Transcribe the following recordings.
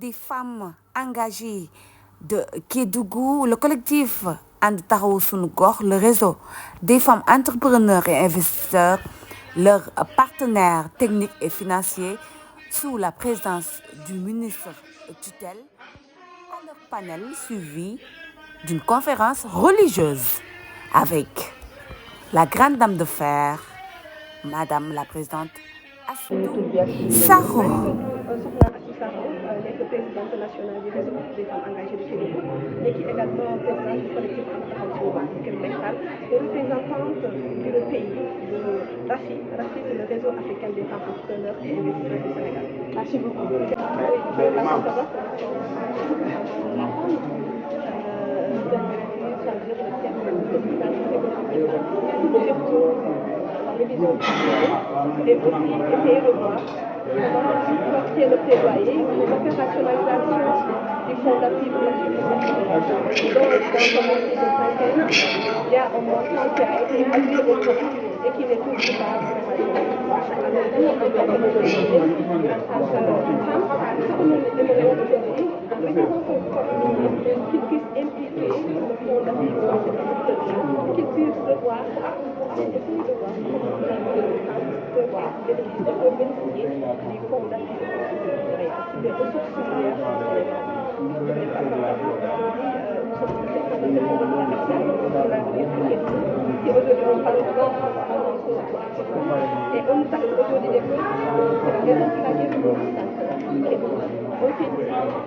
des femmes engagées de Kédougou, le collectif And Taxawu Sunu Gox, le réseau des femmes entrepreneurs et investisseurs, leurs partenaires techniques et financiers, sous la présidence du ministre tutelle, à leur panel suivi d'une conférence religieuse avec la grande dame de fer, Madame la présidente Astou Sakho. Nekk présidente nationale du réseau des femmes engagées de Kédougou, mais qui est également présidente du collectif And Taxawu Sunu Gox Kër Mbaye et représentante du pays de RAFI. RAFI, c'est le réseau africain des femmes entrepreneurs et investisseurs du Sénégal. Merci beaucoup. Et aussi essayer de voir comment porter le plaidoyer pour l'opérationnalisation du fonds d'appui pour la sécurité. Donc, dans ce montée de 5 ans, il y a un montant qui a été alloué au fonds et qui n'est toujours pas opérationnel. Alors, nous, en tant que journaliste, en tant que femme, ce que nous aimerions aujourd'hui, en représentant le comité, qu'ils puissent impliquer le fonds d'appui pour la sécurité, qu'ils puissent devoir essayer de voir comment les femmes peuvent bénéficier du fonds d'appui pour la sécurité, des ressources similaires au Sénégal. Le département aujourd'hui, nous sommes très contents de cette communication pour la vie. Si aujourd'hui on parle de vente, et on nous taxe aujourd'hui des produits, c'est la raison pour laquelle nous nous on s'est dit,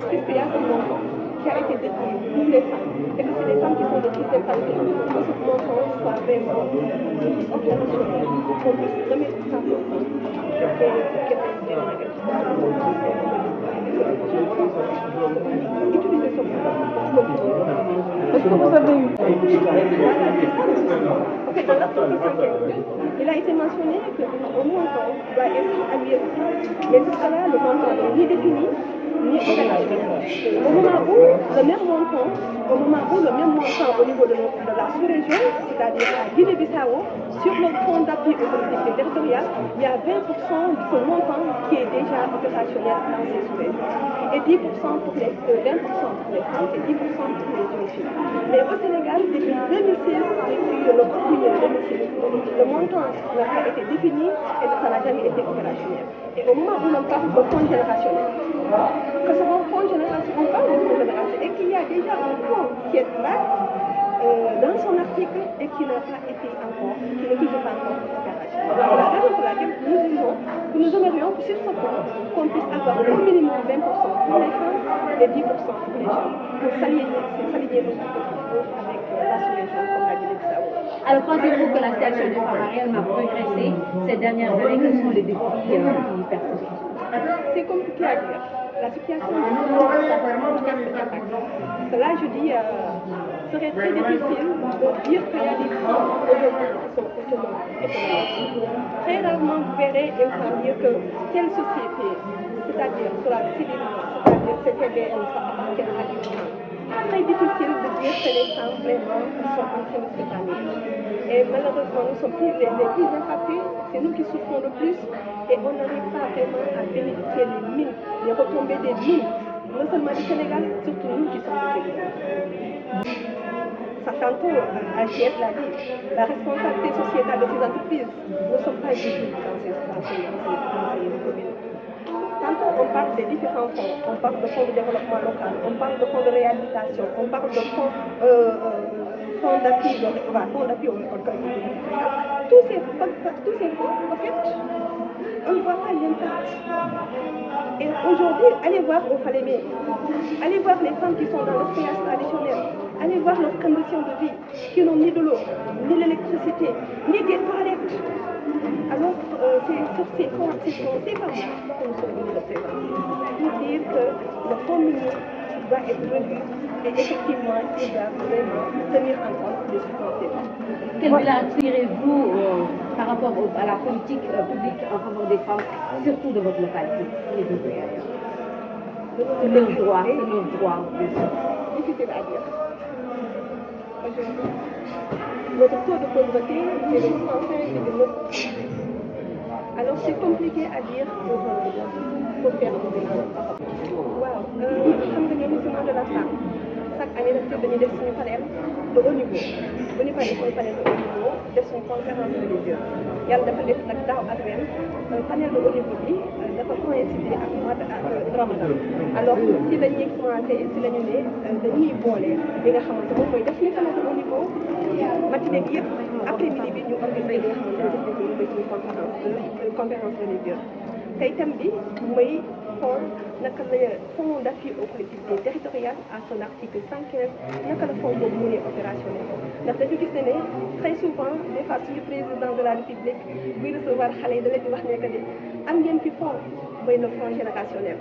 puisqu'il y a ce montant qui a été détenu pour les femmes, et que c'est les femmes qui sont de toutes les familles, que ce montant soit vraiment opérationnel, qu'on puisse remettre ça pour nous, utiliser ce montant. Est-ce que vous avez eu en fait, dans l'article 52, il a été mentionné que le montant doit être alloué aussi, mais jusqu'à là, le montant n'est ni défini, ni opérationnel. Au moment où le même montant, au niveau de la sous-région, c'est-à-dire à Guinée-Bissau, sur le fonds d'appui aux collectivités territoriales, il y a 20% de ce montant qui est déjà opérationnel dans ces sous-régions. Et 10% pour les 20% pour les femmes et 10% pour les jeunes filles. Mais au Sénégal, depuis 2006, depuis le 1er 2006, le montant n'a pas été défini et ça n'a jamais été opérationnel. Et au moment où l'on parle de fonds générationnel, que ce fonds générationnel, on parle de fonds générationnel et qu'il y a déjà un fonds qui est là dans son article et qui n'a pas été encore, qui n'est toujours pas encore opérationnel. C'est la raison pour laquelle nous disons que nous aimerions sur ce fonds qu'on puisse avoir au minimum 20% pour les femmes et 10% pour les jeunes, pour s'aligner nos objectifs avec la sous-région comme la Guinée-Bissau. Alors, pensez-vous que la situation des femmes a réellement progressé ces dernières années? Quels sont les défis qui persistent? C'est compliqué à dire. La situation des femmes, cela, je dis, serait très difficile de dire qu'il y a des femmes aujourd'hui qui sont autonomes économiquement. Très rarement, vous verrez une femme dire que telle société, c'est-à-dire sur la civilement, c'est-à-dire CTBM, ça appartient à une femme. Très difficile de dire que les femmes vraiment sont en train de s'épanouir. Et malheureusement, nous sommes les plus impactés, c'est nous qui souffrons le plus et on n'arrive pas vraiment à bénéficier des mines, des retombées des mines, non seulement du Sénégal, surtout nous qui sommes au Sénégal. Ça tantôt, Algiers l'a dit, la responsabilité sociétale de ces entreprises ne sont pas visibles dans ces communes. Tantôt, on parle des différents fonds, on parle de fonds de développement local, on parle de fonds de réhabilitation, on parle de fonds d'appui aux collectivités. Tous ces fonds, en fait, on ne voit pas l'impact. Et aujourd'hui, allez voir au Falémé, allez voir les femmes qui sont dans le foyer traditionnel, allez voir leurs conditions de vie, qui n'ont ni de l'eau, ni l'électricité, ni des toilettes. Alors, c'est sur ces femmes que nous sommes venus le présenter, pour dire que le fonds minier doit être revu et effectivement, il doit vraiment tenir en compte des situations. Quel bilan tirez-vous par rapport à la politique publique en faveur des femmes, surtout de votre localité? C'est leur droit, difficile à dire. Aujourd'hui, notre taux de pauvreté est de 35,9%. Alors c'est compliqué à dire pour pour faire le bilan. waaw xam nga ñoom Mouvement de la femme chaque année dañuy def suñu panel de haut niveau bu ñu paree suñu panel de haut niveau def suñu conférence religieuse yàlla dafa def nag daaw ak ren panel de haut niveau bi dafa coïncider ak mois de Ramadan alors si la ñuy commencé si la ñu ne dañuy boole li nga xamante moom mooy def suñu panel de haut niveau matinée bi yëpp après midi bi ñu organisé li nga xamante ne def nañu suñu conférence religieuse tey thème bi mooy xool naka la fonds d'appui aux collectivités territoriales à son article 115 naka la fonds boobu mu ne opérationnel ndax dañu gis ne très souvent des fois suñu président de la république buy recevoir xale yi da leen di wax ne que ne am ngeen fi fonds mooy le fonds générationnel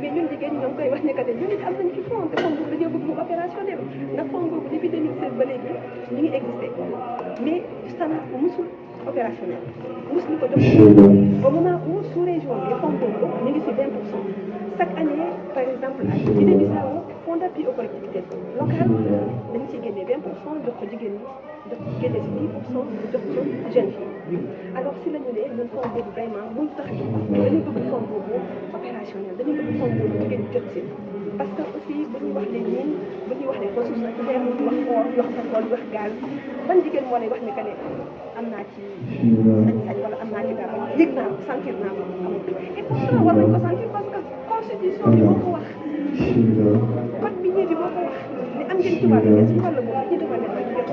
mais ñun jigéen ñi ñoo ngi koy wax ne que ne ñun it am nañ fi fonds te fonds boobu dañoo bëgg mu opérationnel ndax fonds boobu depuis 2016 ba léegi ñu ngi existé mais ça musul opérationnel musuñu ko jox au moment où sous région bi fonds boobu ñu ngi si 20% chaque année par exemple à Guinée-Bissau fonds d'appui aux collectivités locales dañu ciy génnee 20% jox ko jigéen ñi jox génne si 10% jox ko jeunes filles alors si la ñu ne ñun fonds boobu vraiment buñ tax dañu bëgg fonds boobu opérationnel dañu bëgg fonds boobu jigéen ñi jot si parce que aussi bu ñuy wax les mines bu ñuy wax les ressources naturelles wax or wax pétrole wax gaz ban jigéen moo lay wax ne que ne am naa ci sañ-sañ wala am naa ci dara yëg naa ko sentir naa ko amul et pourtant war nañ ko sentir parce que constitution bi moo ko wax code bi ñii bi moo ko wax ne am ngeen ci wàll mais suñu wàll boobu ñu demandé ba ñu jot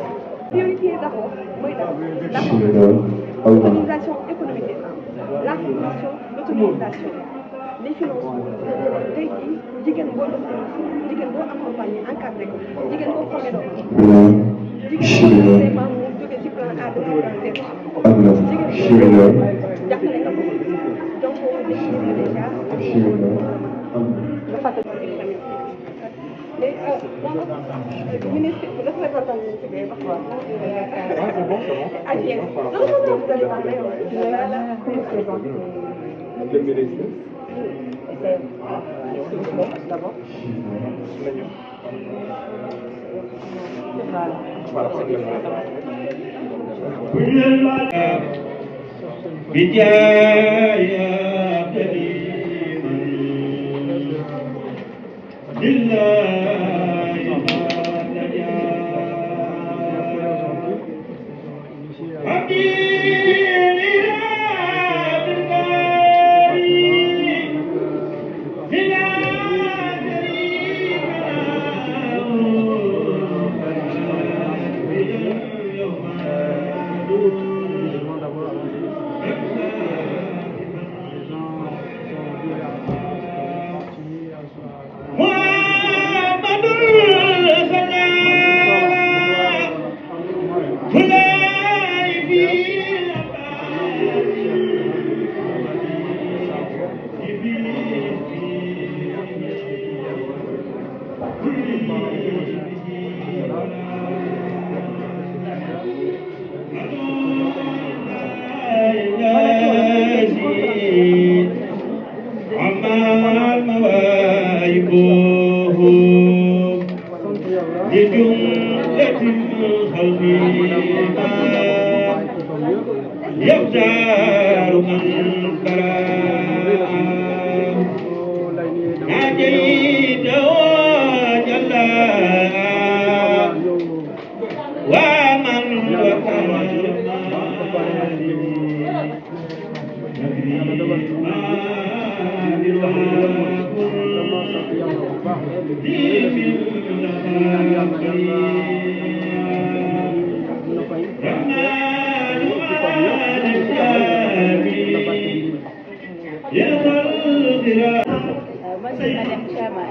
priorité d'abord mooy la organisation économique des femmes la formation l'autonomisation les financements tey jii jigéen boo doon financé jigéen boo accompagné encadré ko jigéen boo formé doon jigéen boo vraiment mu jógee ci plan A dem ci plan Z jigéen boo jàppale nga ko donc dañuy déjà nga fàttali mais ministre représentant ministre bi wax waaw Adjien non vous allez parler le ministre d'abord Moi, c'est Madame Chama,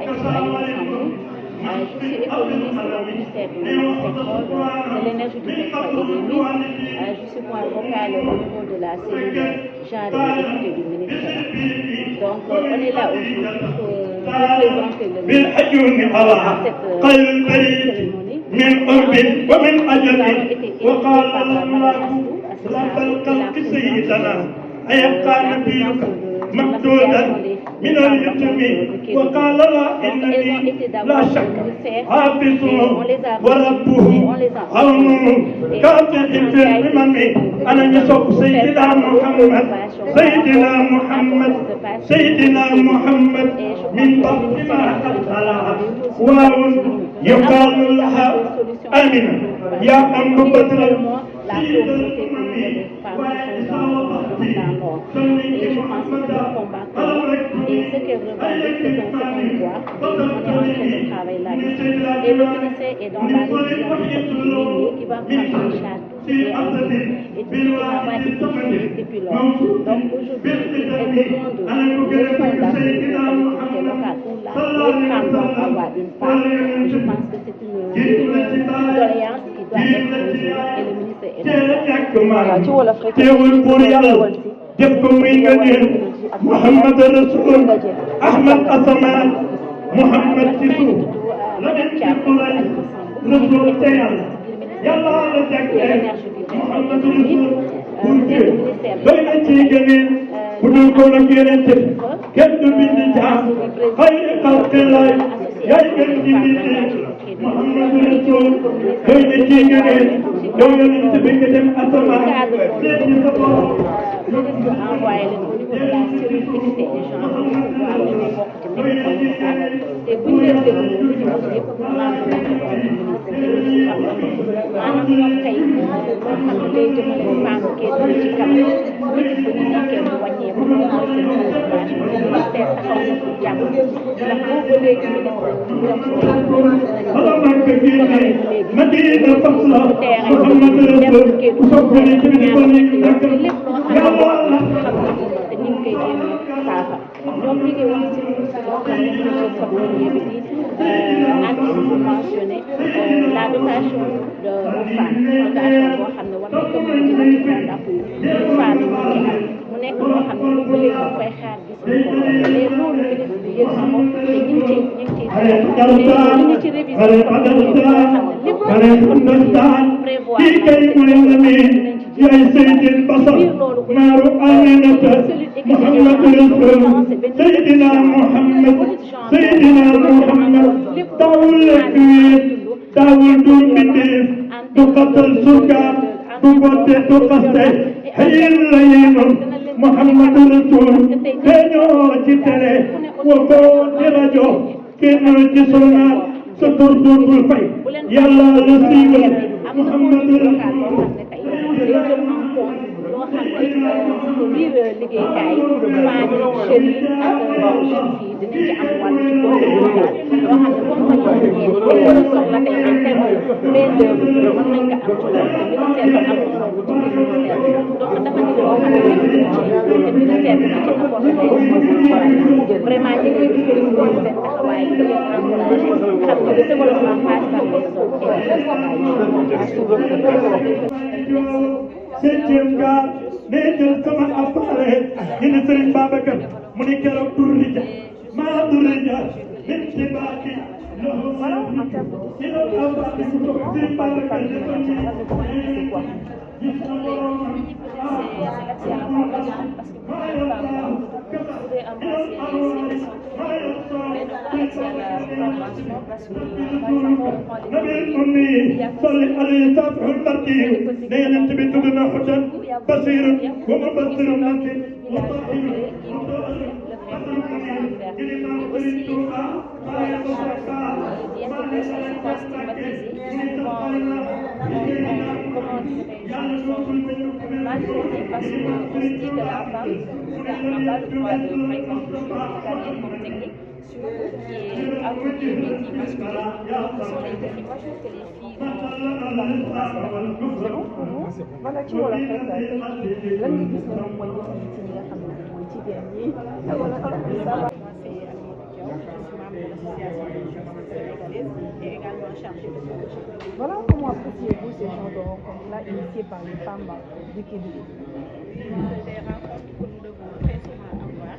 je suis économiste au ministère du pétrole, de l'énergie du pétrole et des mines. Je suis point vocal au niveau de la cellule genre et équité du ministère. Donc, on est là aujourd'hui pour présenter le ministère à cette cérémonie. Nous avons été invités par Madame Astou, associée à la présidence de l'association des femmes من اليتم وقال لا إنني لا شك حافظ وربه علم كاتب في الأمم أنا يسوع سيدنا محمد سيدنا محمد سيدنا محمد من بعد ما خلق واو يقال لها آمين يا أم بدر la pauvreté que nous des femmes qui sont dans l'or. Et je pense que c'est un combat commun. Et ce qu'elle revendique, c'est un droit. Et on est en train de travailler là-dessus. Et le ministère est dans la révision du qui va prendre en charge tout ce qui est en ligne et tout ce qui n'a pas été fait depuis lors. Donc aujourd'hui, elle demande le fonds d'appui aux collectivités locales où là, les femmes doivent avoir une part. Je pense que c'est une doléance qui doit être posée et le ministère ci wolof rek teewul buur yàlla def ko muy ngëneel Muhammad Rasul Ahmad Asamaan Muhammad ci suuf la dem ci xolal Rasul teyal yàlla la jagleel Muhammad Rasul doy na ci ngëneel bu dul ko nag yeneen tëb kenn du bind jaam xayri xalqillaay yaay gën di bind Muhammad Rasul doy na ci ngëneel yow yonent bi nga dem asamaan seeti sa borom ministre envoyé leen au niveau de la cellule équité et genre recevoir ñu bokk ci médecin local te bu ñu leen déglu lu ci wax yëpp rendre nañ ko compte ministre maanaam ñoom tey loo xam ne day jëmale femme kee dina ci kanam nit bu ñu nekkee mu wàññeeku moom mooy seen préoccupation ministère taxaw na pour jàmm ndax boobu ba léegi ministre ñoom Madina fasla Muhammad Rasul soppali ci bi ko nekk nak yàlla te ñu ngi koy jéem saafara ñoom ñu ngi wax ci loo xam ne projet Soxna bi di anti-subventionné la dotation aux femmes dotation boo xam ne war nañ ko mën a jëlee ci fonds d'appui femmes yi ñu ngi am mu nekk loo xam ne bu léegi ñu koy xaar gis ko mais loolu ministre bi yëg na ko te ñu ngi ci révision prévoir yaay Seydil Basar naaru Aminata Muhammad Rasul Seydina Muhammad Seydina Muhammad daawul lekk wéet daawul du mbindeef du xatal surgaam du bonte du xaste xëyil la yéenoon Muhammad Rasul feeñoo ci télé waxoo ci rajo kenn ci journal sa tur dootul fay yàlla la siiwal Muhammad Rasul day jëm en compte loo xam ne ci biir liggéeykaay femmes jeunes yi ak jeunes filles dinañ ci am wàllu ci côté local loo xam ne comme que ñoom soxla tey en terme de main d'œuvre mën nañ ko am ci loolu te ministère bi am na loolu ci biir ministère donc dafa ni loo xam ne lépp ci te ministère bi ci apporté vraiment ñu ngi félicité seen taxawaay di leen encouragé xam ne le développement passe par les zones septième gaar nee jël sama appareil ñu ne Serigne Babacar mu ni keroog Durrija maa Durrija nit ci baaki Voilà, en termes de spécifiquement, on parle de famille générale, de comment c'est quoi c'est l'accès à l'information, parce que beaucoup de femmes voudraient embrasser ces centres, mais n'ont pas accès à la formation, parce que par exemple, on prend des cours, il y a maltraité parce qu'on se dit que la femme n'a pas le droit de, par exemple, de carrière comme technique, surtout qui est attribué au métier masculin. Donc, ce sont les métiers. Moi, je trouve que les filles ont pas le droit à c'est bon pour nous voilà ci wolof rek tey jii lan nga gis ne moom mooy jafe-jafe yi nga xam ne mooy jigéen ñi ak wala Moi, c'est Aminata Diaw, je suis membre de l'association des jeunes sénégalaises et également chargée de projet. voilà comment appréciez-vous ces genres de rencontres-là initiées par les femmes du Kédougou? C'est des rencontres que nous devons très souvent avoir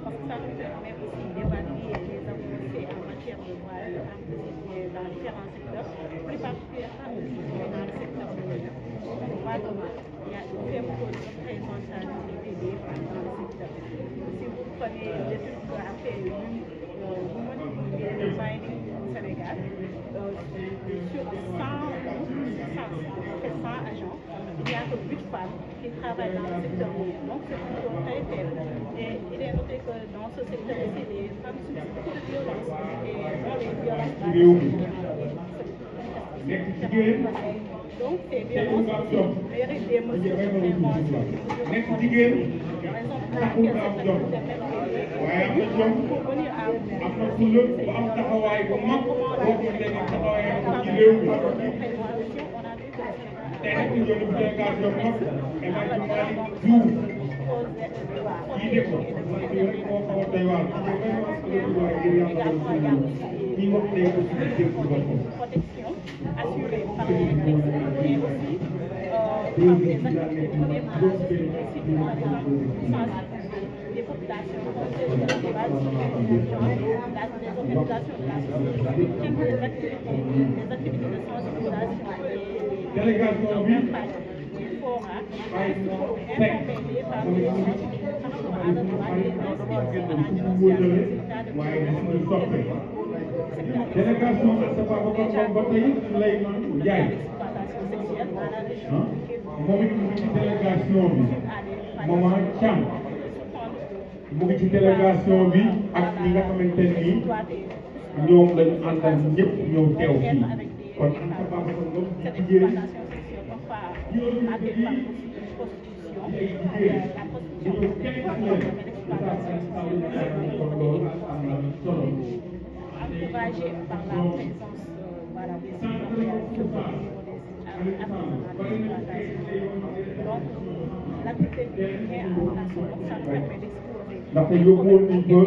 parce que ça nous permet aussi d'évaluer les avancées en matière de droits de femmes dans différents secteurs, plus particulièrement dans le secteur de l'État. Droits de l'homme, il y a une faible représentation des femmes dans le secteur. Si vous connaît l'étude qu'a fait Women in Mining au Sénégal. Sur 100 agents, il n'y a que 8 femmes qui travaillent dans le secteur minier. Donc c'est un taux très faible. Et il est noté que dans ce secteur aussi, les femmes subissent beaucoup de violences. Et dans les violences donc ces violences aussi méritent des mesures de prévention. Raison pour laquelle cette activité pour venir à bout de comment la prévention, on a vu protection assurée par les textes, mais aussi par des activités menées par la société civile, par exemple, des populations, des organisations de la société civile, qui des activités de sensibilisation et campagne du fora pour informer les femmes et les gens par rapport à leur droit et les inscrire à la dénonciation des états de violence. Délégation Moustapha ba tey Souleymane Ndiaye moom it mu ngi ci délégation bi Maman Thiam mu ngi ci délégation bi ak ñi nga xamante ni ñoom lañu àndal ñëpp ñëw teew fii kon Moustapha Ngom ci jigéen encouragé par la présence voilà, des donc l'activité est en relation, donc ça nous permet d'explorer. ndaxte yóbbuwoon nañ ko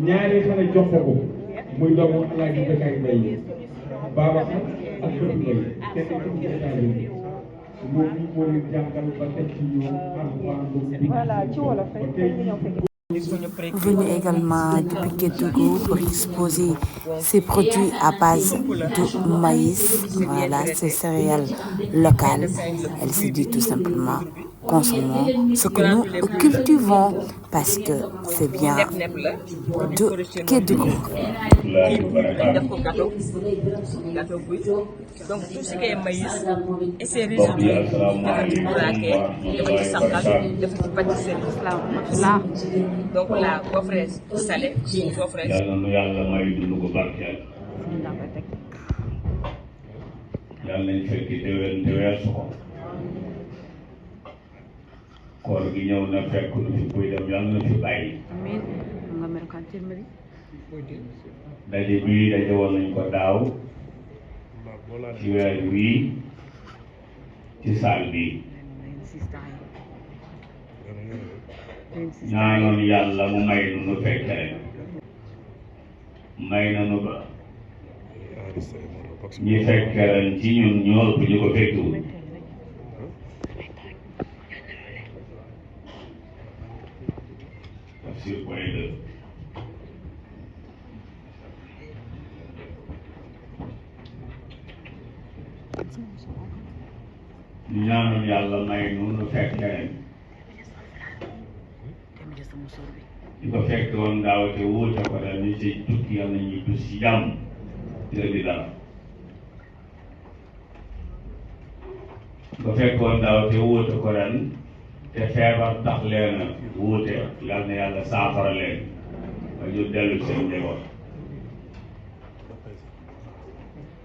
ñaari xale jox ko muy doomu Alaaji Bekay Mbaye Babacar ak Fatou Mbaye kenn ci États-Unis moom ñu moo leen jàngal ba teg ci ñu alxuraan bu voilà ci wolof rek ñu ñëw fekk Venu également depuis Kédougou pour exposer ses produits à base de maïs, voilà, ces céréales locales. Elle se dit tout simplement, consommons ce que nous cultivons parce que c'est bien de Kédougou. Donc tout ce qui est maïs et ses résidus, dafa ci buraake, dafa ci sànqal, dafa ci pâtisserie. Donc là, beau fraise salé, beau fraise. Yàlla nu yàlla may dund ko barkeel. Yàlla nañ fekk déwén te weesu ko. Koor gi ñëw na fekk nu fi kuy dem yàlla na fi bàyyi. Daje bii daje woon nañ ko daaw ci weer wii ci saal bi ñaanoon yàlla mu may nu fekk rek may na nu ba ñi fekk ren ci ñun ñoo ëpp ñu ko fekkiwul Tafsir point 2 ñu ñaanoon yàlla may nu fekk ren ñu ko fekk woon daaw te wuute ko daal ñu ci tukki yàlla nañu dus ci jàmm di dara ñu ko fekk woon daaw te wuute ko ren te feebar tax leen a wuute yàlla na yàlla saafara leen ba ñu dellu seen njaboot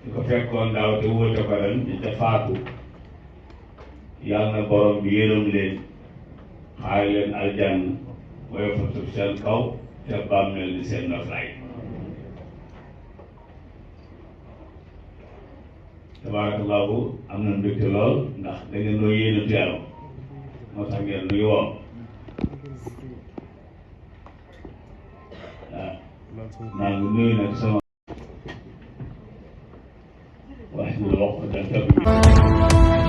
ñu ko fekk woon daaw te wuute ko ren ñu ca faatu yàlla na borom bi yërëm leen xaar leen aljanna mooy fa suuf seen kaw te bàmmeel ni seen noflaay tabarakallahu am na mbégte lool ndax da ngeen noo yéene tuyaaw moo tax ngeen nuy woo waaw maa ngi nuyu nag sama wax ñu wax